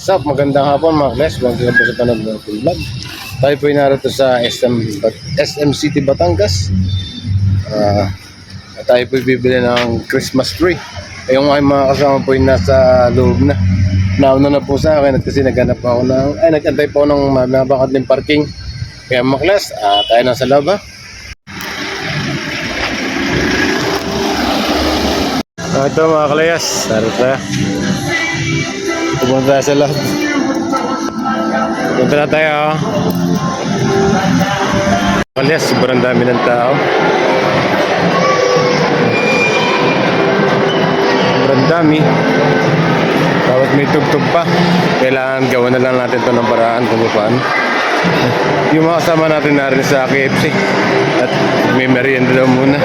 What's up? Magandang hapon mga class. Welcome po sa panood ng vlog. Tayo po ay narito sa SM City, Batangas. Tayo po bibili ng Christmas tree. Yung aking mga kasama po ay nasa loob na. Nauna na po sa akin at kasi naghanap ako nag-antay po ng mabakad ng parking. Kaya mga class, tayo na sa loob ha. Ito mga kalayas, narito tayo. Pumunta tayo sa loob. Punta na tayo. Kalayas, sobrang dami ng tao. Sobrang dami. Tapos may tugtog pa. Kailangan gawa na lang natin ito ng paraan kung paano. Yung mga kasama natin na rin sa KFC. At may merienda daw muna.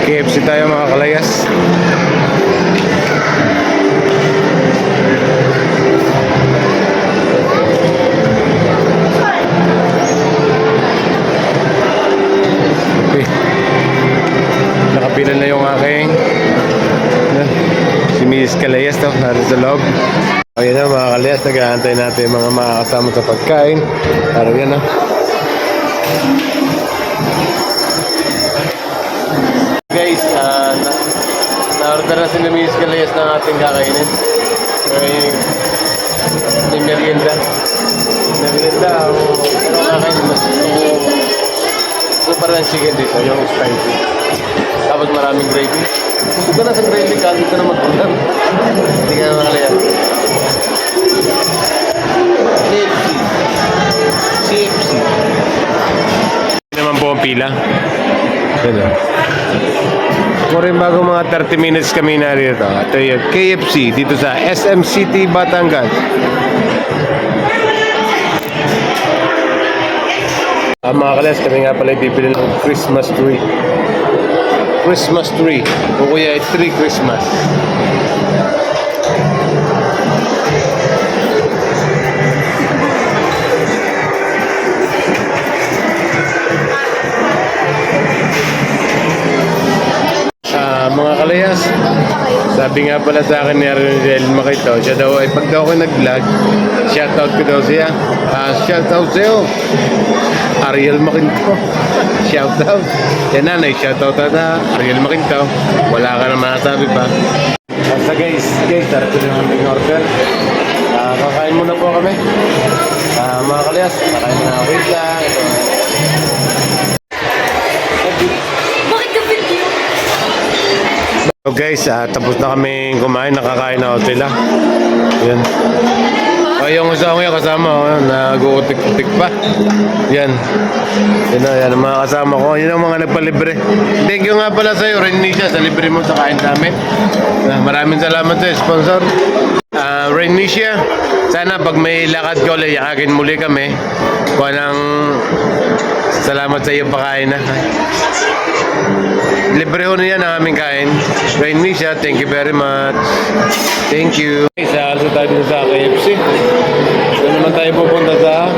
KFC tayo mga kalayas. Okay. Nakapila na yung aking si Miss Kalayas to, natin sa loob. Okay na mga kalayas, nag-aantay natin yung mga makakasama sa pagkain. Para yan na. Guys, na-order na si Miss Kalayas ng ating kakainin. May merienda. Merienda, ano kakainin? Mas gusto parang chicken dito, yung spicy. Tapos maraming gravy. Gusto ka na sa gravy ka, dito na mag-ulam. Hindi ka na Kalayas. CFC. Hindi naman po ang pila. Ano? Kung rin bago mga 30 minutes kami narito. Ito yung KFC dito sa SM City, Batangas. Mga kalas, kami nga pala bibili ng Christmas tree. Christmas tree. O kuya, tree Christmas. Mga kalayas, sabi nga pala sa akin ni Ariel Makito, siya daw ay pag daw ako nag-vlog, shoutout ko daw siya. Shoutout sa'yo, Ariel Makito. Shoutout. Yan na, shoutout na Ariel Makito. Wala ka na masasabi pa. So guys, darating na ang order. Kakain muna po kami. Mga kalayas, kakain na. Wait lang. Ito. So guys, tapos na kami kumain, nakakain na sila. Yan. Yung kasama yung kasama ko, nag-uutik-utik pa. Yan. Yan ang mga kasama ko. Yan ang mga nagpalibre. Thank you nga pala sa'yo, Renisha, sa libre mo sa kain namin. Maraming salamat sa sponsor. Renisha, sana pag may lakad ko, layakakin muli kami. Kung anong salamat sa iyong pakain na. Libre ho na yan ang aming kain. Renisha, thank you very much. Thank you. Sa alsa tayo dito sa KFC. Doon naman tayo pupunta sa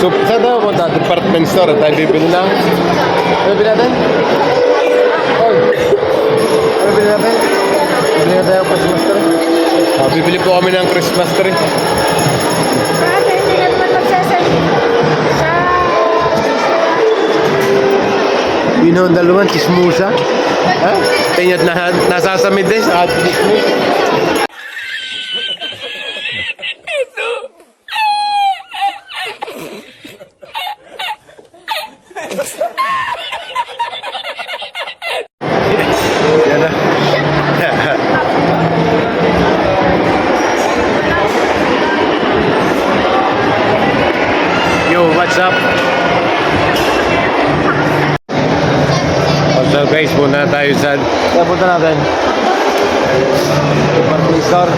saan tayo pupunta? Department store. Tayo bibili ng ano bibili natin? Oh. Ano bibili natin? Bibili natin ang Christmas tree. Bibili po kami ng Christmas tree. Hindi naman magsasalita sa Yun ang dalawang chismusa. Ha? Tingnan na nasasamid din sa ating chismus. Yan na. Yo, what's up? So guys, punta tayo sa punta natin department store.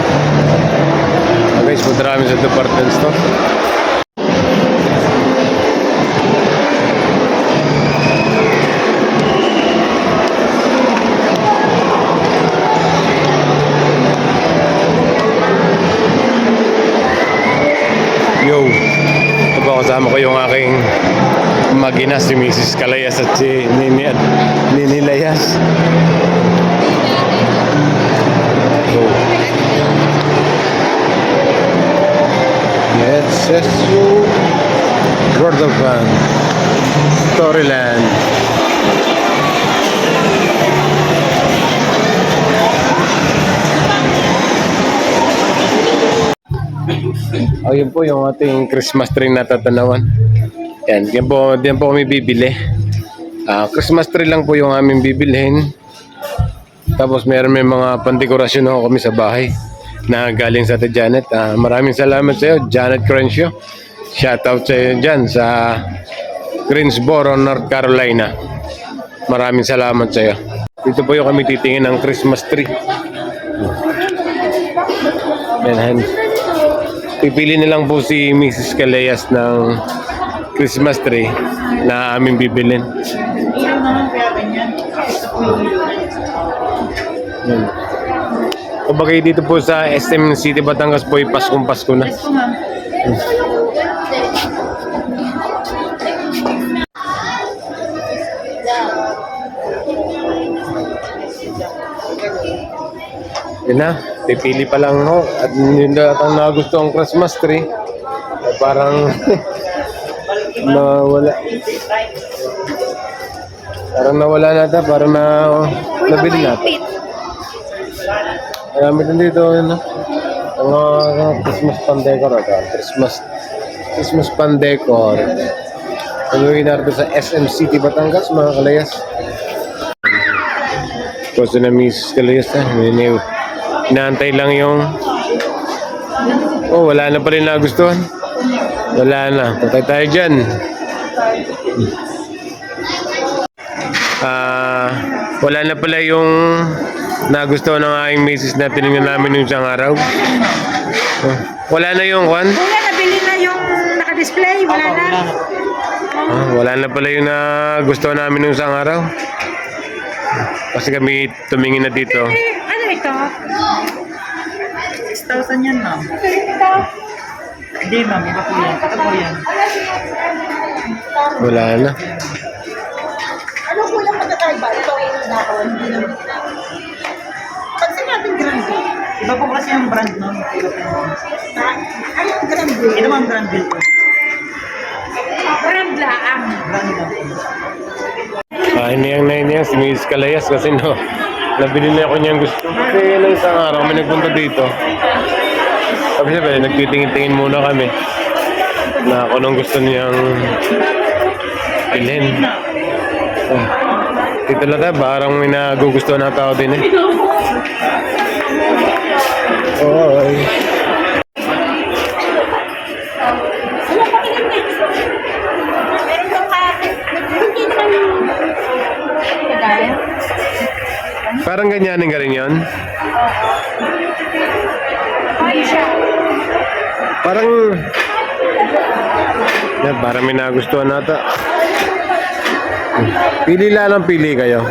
So guys, punta namin sa department store. Yo, ito po kasama ko yung aking magina. Si Mrs. Kalayas at si Nini Layas. So, yes, you Gordovan Storyland. Oh, yun po yung ating Christmas tree na tatanawan. Yan po kami bibili. Christmas tree lang po yung aming bibilhin. Tapos may mga pandekorasyon ako kami sa bahay na galing sa Ate Janet. Maraming salamat sa iyo, Janet Crenshaw. Shoutout sa iyo dyan sa Greensboro, North Carolina. Maraming salamat sa iyo. Dito po yung kami titingin ng Christmas tree. Yan. Pipili na lang po si Mrs. Kalayas ng Christmas tree na aming bibilin. Kumbaga dito po sa SM City Batangas po ay Paskong Pasko na. Yun na, pipili pa lang ho. At yun na ang nagustuhan ang Christmas tree. Ay parang nawala. Parang nawala nata, parang nabili natin. Marami din dito, ano? Ang Christmas pandecor ito. Christmas pandecor. Pagawin natin sa SM City Batangas, mga Kalayas. Gusto na Mrs. Kalayas na. Inaantay lang yung... Oh, wala na pala yung nagustuhan. Wala na. Patay tayo dyan. Wala na pala yung nagustuhan ng aking misis na tinignan namin yung isang araw. Wala na yung kwan? Kuya, nabili na yung naka-display. Wala na. Wala na pala yung nagustuhan namin yung isang araw. Kasi kami tumingin na dito. Ano ito? 6,000 yan, ma'am. Ito. Hindi, ma'am. Iba po yan. Ito po yan. Wala na. Ano po yung magkakaiba? Ito yung nakon. Pag sinabing grande, Iba po kasi yung brand, ma'am. Iba po yung... ano yung grande? Ito, ma'am, brand bill po. Brand laang. Brand lang po. Iniyang si Mrs. Kalayas kasi nabili na ako niyang gusto. Kasi nang isang araw may nagpunta dito. Sabi siya, nagtitingin-tingin muna kami na kung anong gusto niyang bilhin. Dito lang tayo, parang may nagugustuhan na tao din eh. Oy. Parang ganyanin ka rin yun? Ay siya. Parang... Yan, parang may nagustuhan nata. Pili lang pili kayo.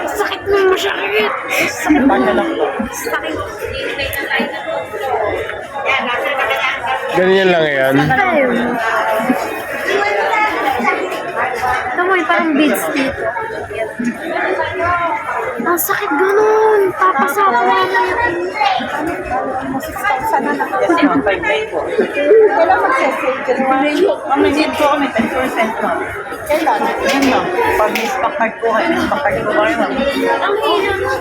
Sakit mo masakit. Sakit pa na lang po. Sakit. Ganyan lang yan. Ito mo parang beads dito. Ang sakit ganun. Papasawa na yung... 6,000 na lang. Yes, ma'am. 5,900 po. Wala mag-session. Ma'am, nag-hit po kami 10%, ma'am. Kailan? Yan, ma'am. Pag stock card po kayo, stock card po kayo, ma'am. Ang hina mo.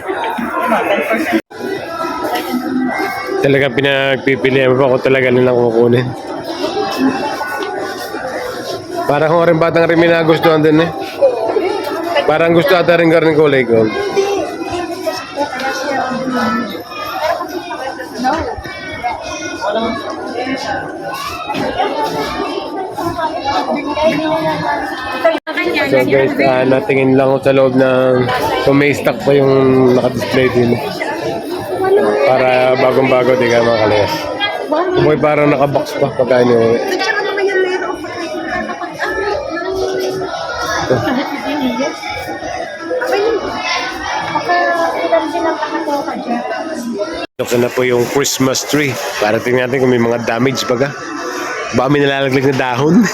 Ma'am, 10%. Talaga pinagpipilian mo pa kung talaga nilang kukunin. Parang kung rin batang rin may nagustuhan din eh. Parang gusto ata rin ka rin kulay gold. So guys, natingin lang ako sa loob ng kung may stock pa yung nakadisplay din. Para bagong-bago, di ka mga Kalayas. Kung parang nakabox pa pagka nyo. Tsaka naman yung layer of dito. Ilan din ang nakatoka dyan. Ito na po yung Christmas tree. Para tingnan natin kung may mga damage baga. Baka may nalalaglag na dahon.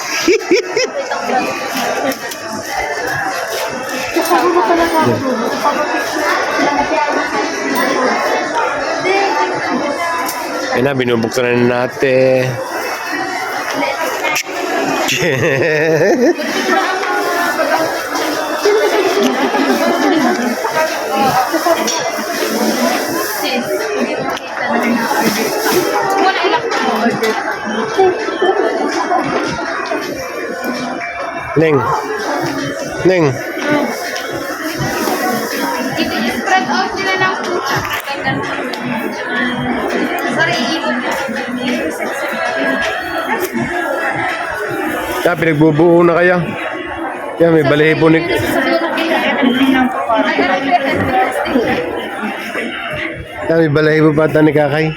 Kasama ko pala ka ako. Ayun na, binubuksan na natin. Neng. Neng. I-spread out nila lang po. Sorry, iwan na. Pinagbubuo na kaya. Kaya may balahibo ni... May balahibo pa ata ni Kakay.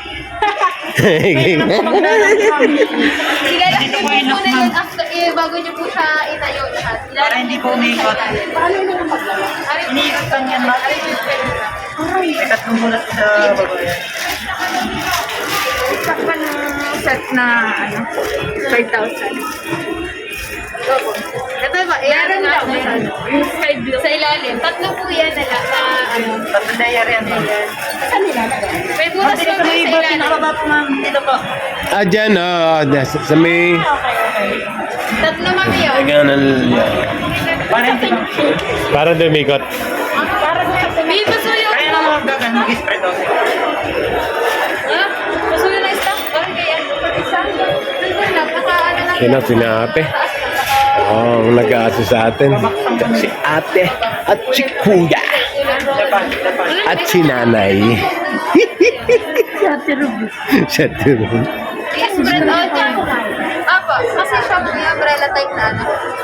Ilalakas niyo po muna yun after, bago niyo po siya itayo lahat. Para hindi po umikot. Iniikot lang yan. May tatlong bulat sa baba yan. Sakpa ng set na, 5,000. Ito ba? Meron nga yung sky blue. Sa ilalim. Tatlo po yan na Tatlong layer yan. Saan nilalagay? May butas Dito lang po may sa iba ilalim. pinakababa po ma'am. Dito po. Dyan, sa may... Tatlo ma'am yun. Para hindi po. Para dumikot. May pasuyo. Kaya na mga gagan. Mag-spread out. Ha? Pasuyo na stock? Parang kaya. Isa? Nandun lang. Naka-ano lang. Yan ang sinabi. Ang nag-aasa sa atin. Si ate at si kuya. At si nanay. Si ate Ruby. I-spread out yan. Apo, kasi siya po yung umbrella type na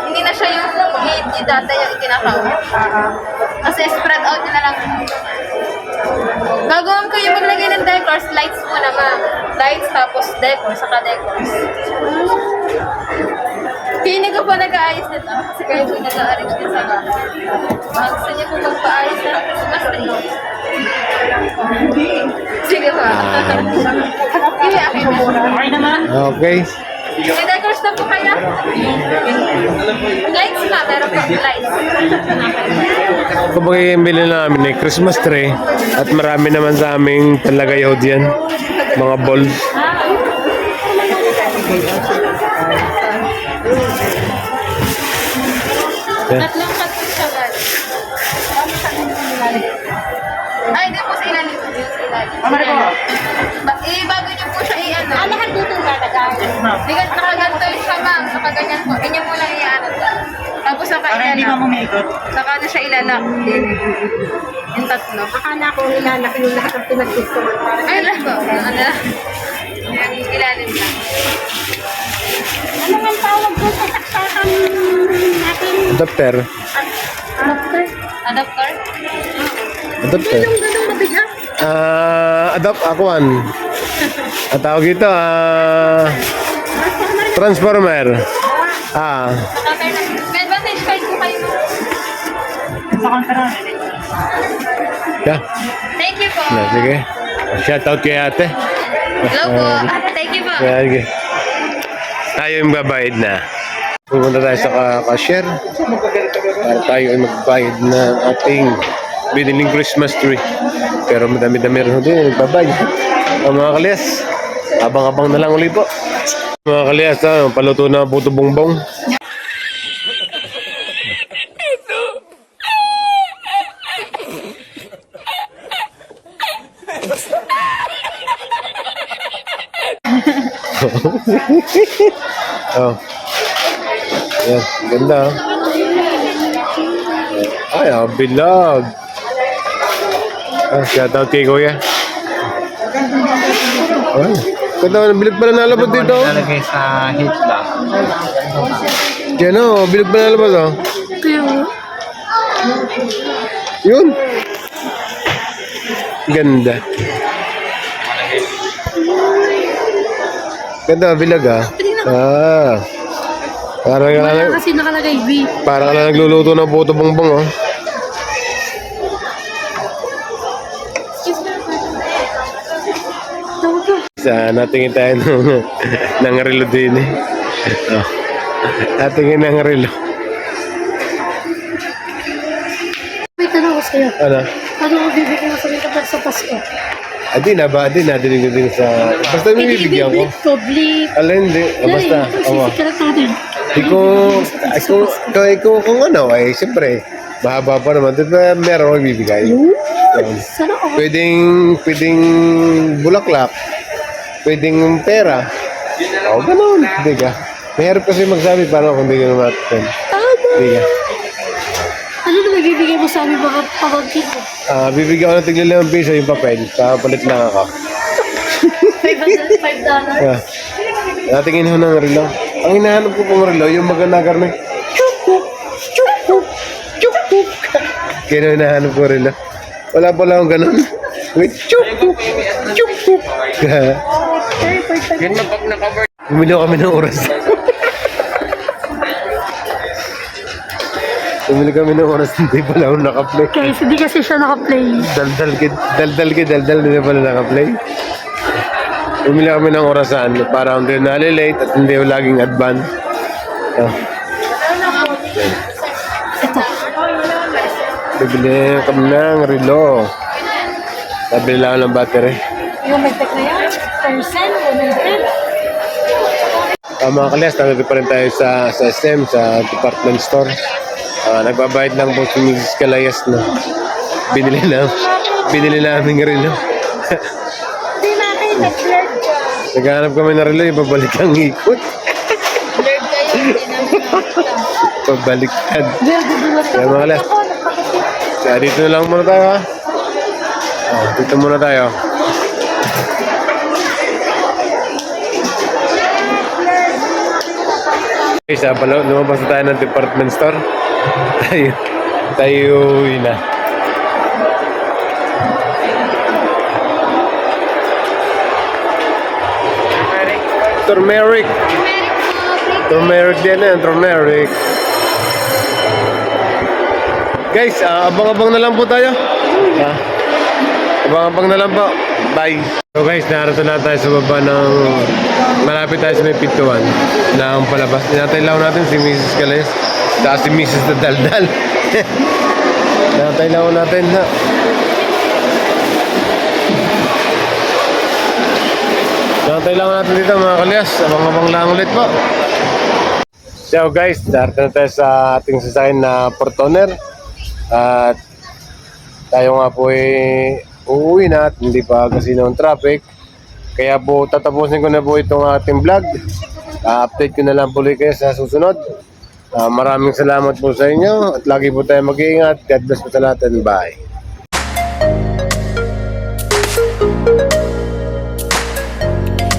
Hindi na siya yung data yung ikinakawin. Kasi spread out nyo na lang. Bago kayo maglagay ng decors, lights muna ma'am. Lights tapos decor, saka decors. Hindi ko po nag-aayos nito kasi kayo po nag-arrange din sa bahay. Gusto niyo po magpa-ayos na mas rin. Sige po. Sige, akin na. Okay naman. Okay. May decors na po kaya? Lights na, meron po lights. Kapag yung bilhin namin ay Christmas tree at marami naman sa aming palagayaw diyan. Mga balls. Tatlong katong sagal. Ay, di po sa ilalim. Di sa ilalim. Mamari po. Bago niyo po siya i-ano. Lahat dito lalagay. Bigat nakaganto yun siya, ma'am. Nakaganyan po. Ganyan mo lang i-ano. Tapos saka Para hindi ilalak. ma'am umikot. Saka na siya ilalak. Yung tatlo. Akala ko nilalaki yung lahat ng pinaggustuhan. Ay, lang po. Ano lang. Yung ilalim lang. Ano nga tawag doon sa saksakan natin? Adapter. Adapter? Adapter? Adapter. Yung ganun mabigat. Adapt akuan. Ang tawag ito, transformer. Okay na. May advantage card po kayo. Sa kontra. Yeah. Thank you po. Sige. Shout out kay ate. Hello po. Thank you po. Sige. Tayo yung babayad na. Pupunta tayo sa cashier. Para tayo ay magbayad na ating biniling Christmas tree. Pero madami-dami rin din yung nagbabayad. Mga kalyas, abang-abang na lang uli po. Mga kalyas, paluto na puto bongbong. Oh. Yan, ganda. Ay, bilog. Shout out kay Kuya. Ay, ganda, bilog pala nalabot dito. Nalagay sa heat lang. Diyan o, bilog pala nalabot o. Yun. Ganda. Ganda, bilog ah. Parang ka Wala lang, kasi nakalagay B. parang ka lang nagluluto ng puto bongbong, oh. Natingin tayo ng relo din eh. Oh. Natingin ng relo. May tanong ko sa'yo. Ano? Ano ang bibigyan mo sa mga kapag sa Pasko? Di nadinig ko din sa... Basta may bibigyan ko. Public. Alin, hindi. Basta, awa. Sisikat natin. Kung ano, eh, siyempre, mahaba pa naman. Diba, meron akong bibigay. Yan. Sana ako. Pwedeng bulaklak. Pwedeng pera. O, ganun. Hindi ka. Mahirap kasi magsabi paano kung hindi ka naman natin. Tama. Hindi ka. Ano na magbibigay mo sa aming mga pamangkin mo? Bibigyan ko ng tigil ng piso yung papel. Papalit lang ako. $5. Natingin ho ng relo. Ang hinahanap ko pong relo, yung maganda karne. Chukuk! Chukuk! Chukuk! Kaya na hinahanap ko relo. Wala pala akong ganun. Wait, chukuk! Chukuk! Bumili kami ng oras. Bumili kami ng oras, hindi pala ako nakaplay. Guys, hindi kasi siya nakaplay. Daldal, hindi pala nakaplay. Bumili kami ng orasan para hindi nalilate at hindi laging advance. Oh. Ito. Bibili kami ng relo. Nabili lang ng battery. Yung may tech na yan? Percent? 100? Mga kalyas, nandito pa rin tayo sa SM, sa department store. Nagbabayad lang po si Mrs. Calayas na binili namin ng relo. Hindi natin nag-flirt ka. Naghanap kami ng relo, ibabalik ang ikot. Blurred kayo, hindi namin nakita. Pabaliktad. Gudulat Kaya mga kalyas, ako, nagpakasip. kaya dito na lang muna tayo ha. Dito muna tayo. Okay, lumabas na tayo ng department store. tayo uwi na. Turmeric. Turmeric din yan, turmeric. Guys, abang-abang na lang po tayo. Abang-abang na lang po. Bye. So guys, narito na tayo sa baba ng... Malapit tayo sa may pintuan ng palabas. Tinataylaw natin si Mrs. Calayas. Saka si Mrs. na Daldal. Tinataylaw natin na. Tinataylaw natin dito mga Calayas. Abang-abang lang ulit po. So guys, narito na tayo sa ating sasakyan na Portoner. At tayo nga po uuwi na at hindi pa kasi ng traffic. Kaya po tatapusin ko na po itong ating vlog. Update ko na lang po ulit kayo sa susunod. Maraming salamat po sa inyo at lagi po tayo mag-iingat. God bless po sa lahat and bye.